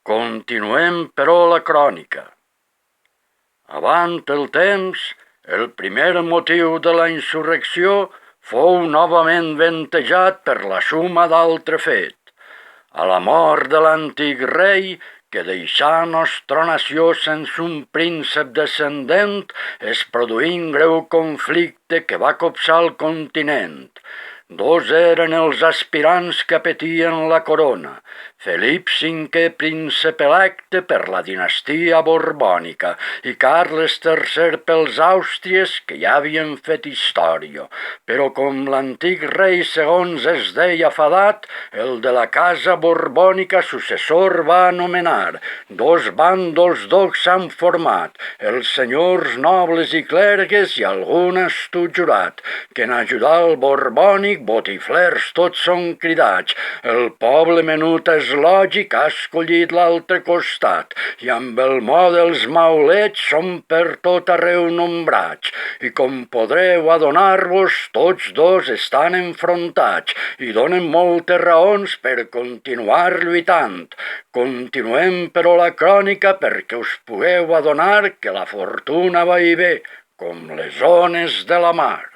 Continuem, però, la crònica. Avant el temps, el primer motiu de la insurrecció fou novament ventejat per la suma d'altre fet. A la mort de l'antic rei, que deixà nostra nació sense un príncep descendent, es produí un greu conflicte que va copsar el continent. Dos eren els aspirants que petien la corona: Felip V, príncep electe per la dinastia borbònica, i Carles III pels Àustries, que ja havien fet història. Però com l'antic rei segons es deia Fadat, el de la casa borbònica successor va anomenar. Dos bàndols d'ocs s'han format, els senyors nobles i clergues i algun astut jurat, que en ajudar el borbònic botiflers tots són cridats. El poble menut és lògic, ha escollit l'altre costat, i amb el mode dels maulets són per tot arreu nombrats. I com podreu adonar-vos, tots dos estan enfrontats i donen moltes raons per continuar lluitant. Continuem, però, la crònica perquè us pugueu adonar que la fortuna va i ve, com les ones de la mar.